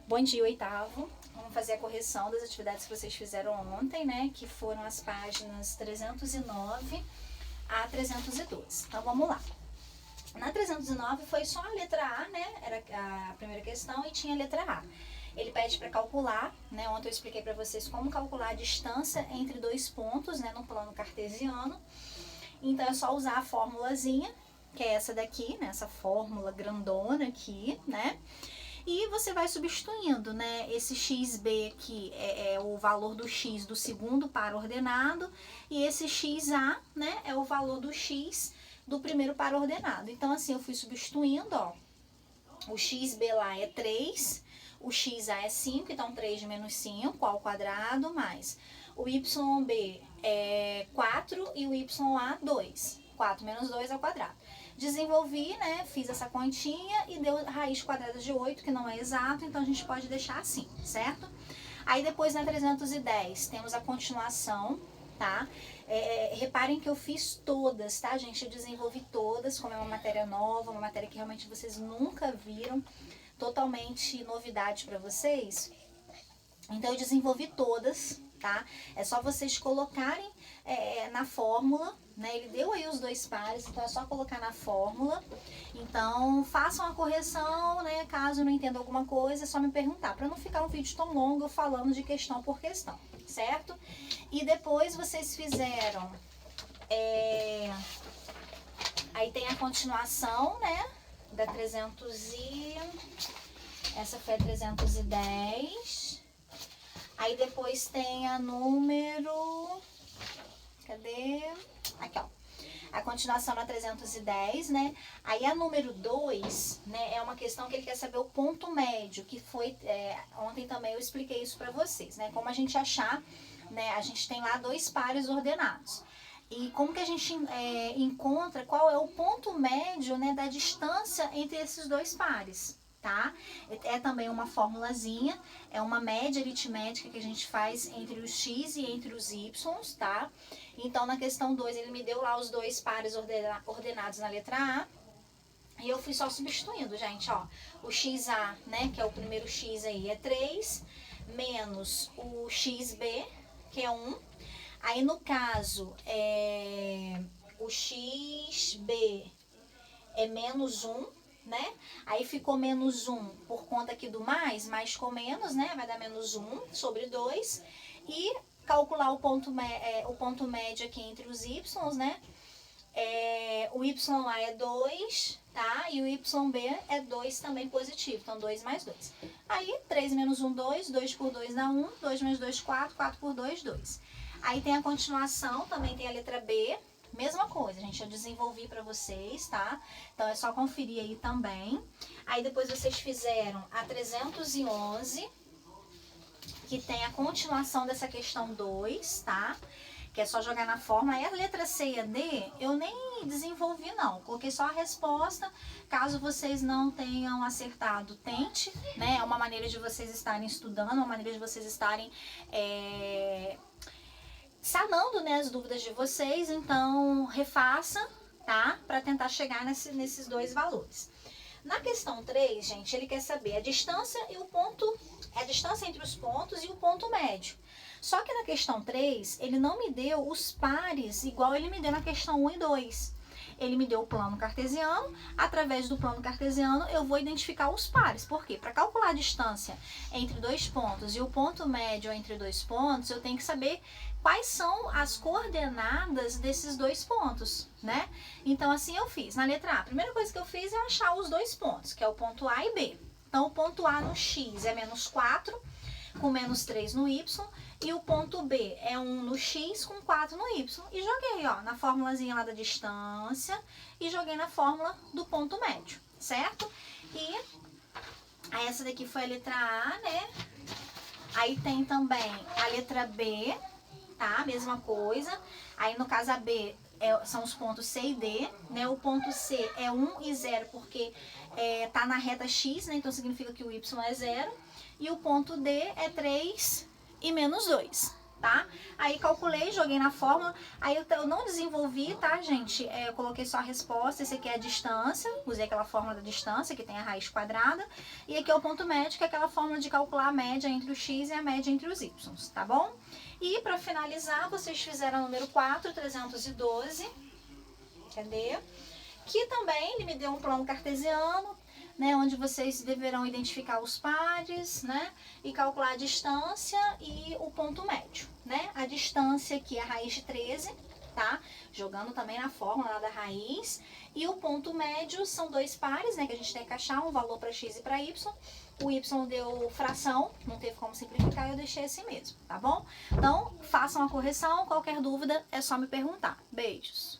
Bom dia, oitavo. Vamos fazer a correção das atividades que vocês fizeram ontem, né? Que foram as páginas 309 a 312. Então, vamos lá. Na 309 foi só a letra A, né? Era a primeira questão e tinha a letra A. Ele pede para calcular, né? Ontem eu expliquei para vocês como calcular a distância entre dois pontos, né? No plano cartesiano. Então, é só usar a formulazinha, que é essa daqui, né? Essa fórmula grandona aqui, né? E você vai substituindo, né? Esse xb aqui é o valor do x do segundo par ordenado e esse xa, né, é o valor do x do primeiro par ordenado. Então, assim, eu fui substituindo, ó. O xb lá é 3, o xa é 5, então 3 menos 5 ao quadrado, mais o yb é 4 e o ya 2. 4 menos 2 ao quadrado. Desenvolvi, né, fiz essa continha e deu raiz quadrada de 8, que não é exato, então a gente pode deixar assim, certo? Aí depois na 310 temos a continuação, tá? Reparem que eu fiz todas, tá, gente? Eu desenvolvi todas, como é uma matéria nova, uma matéria que realmente vocês nunca viram, totalmente novidade para vocês. Então eu desenvolvi todas, tá? É só vocês colocarem na fórmula, né? Ele deu aí os dois pares, então é só colocar na fórmula. Então façam a correção, né? Caso não entenda alguma coisa, é só me perguntar, para não ficar um vídeo tão longo falando de questão por questão, certo? E depois vocês fizeram, aí tem a continuação, né? Da 300 e... essa foi a 310. Aí depois tem a número... cadê? Aqui, ó. A continuação na 310, né? Aí a número 2, né? É uma questão que ele quer saber o ponto médio, que foi... ontem também eu expliquei isso pra vocês, né? Como a gente achar, né? A gente tem lá dois pares ordenados. E como que a gente encontra qual é o ponto médio, né? Da distância entre esses dois pares. Tá? É também uma formulazinha, é uma média aritmética que a gente faz entre os x e entre os y, tá? Então, na questão 2, ele me deu lá os dois pares ordenados na letra A, e eu fui só substituindo, gente, ó. O xa, né, que é o primeiro x aí, é 3, menos o xb, que é 1. Aí, no caso, o xb é menos 1, né? Aí ficou menos 1 por conta aqui do mais com menos, né? Vai dar menos 1 sobre 2. E calcular o ponto médio aqui entre os y, né? O ya é 2, tá? E o yb é 2 também positivo, então 2 mais 2. Aí 3 menos 1, 2, 2 por 2 dá 1, 2 menos 2, 4, 4 por 2, 2. Aí tem a continuação, também tem a letra B. Mesma coisa, gente, eu desenvolvi pra vocês, tá? Então é só conferir aí também. Aí depois vocês fizeram a 311, que tem a continuação dessa questão 2, tá? Que é só jogar na fórmula. Aí a letra C e a D eu nem desenvolvi não, coloquei só a resposta. Caso vocês não tenham acertado, tente, né? É uma maneira de vocês estarem estudando, uma maneira de vocês estarem... sanando, né, as dúvidas de vocês, então refaça, tá? Para tentar chegar nesses dois valores. Na questão 3, gente, ele quer saber a distância e o ponto, a distância entre os pontos e o ponto médio. Só que na questão 3, ele não me deu os pares igual ele me deu na questão 1 e 2. Ele me deu o plano cartesiano, através do plano cartesiano eu vou identificar os pares. Por quê? Para calcular a distância entre dois pontos e o ponto médio entre dois pontos, eu tenho que saber quais são as coordenadas desses dois pontos, né? Então, assim eu fiz. Na letra A, a primeira coisa que eu fiz é achar os dois pontos, que é o ponto A e B. Então, o ponto A no x é menos 4, com menos 3 no y, e o ponto B é 1 no x com 4 no y. E joguei, ó, na formulazinha lá da distância e joguei na fórmula do ponto médio, certo? E essa daqui foi a letra A, né? Aí tem também a letra B, tá? Mesma coisa. Aí no caso a B são os pontos C e D, né? O ponto C é 1 e 0 porque tá na reta x, né? Então significa que o y é 0. E o ponto D é 3 e menos 2, tá? Aí calculei, joguei na fórmula, aí eu não desenvolvi, tá, gente? Eu coloquei só a resposta, esse aqui é a distância, usei aquela fórmula da distância, que tem a raiz quadrada, e aqui é o ponto médio, que é aquela fórmula de calcular a média entre o x e a média entre os y, tá bom? E para finalizar, vocês fizeram o número 4, 312, cadê? Que também ele me deu um plano cartesiano, né, onde vocês deverão identificar os pares, né, e calcular a distância e o ponto médio, né? A distância aqui é a raiz de 13, tá? Jogando também na fórmula lá da raiz. E o ponto médio são dois pares, né, que a gente tem que achar um valor para x e para y. O y deu fração, não teve como simplificar, eu deixei assim mesmo, tá bom? Então, façam a correção, qualquer dúvida é só me perguntar. Beijos!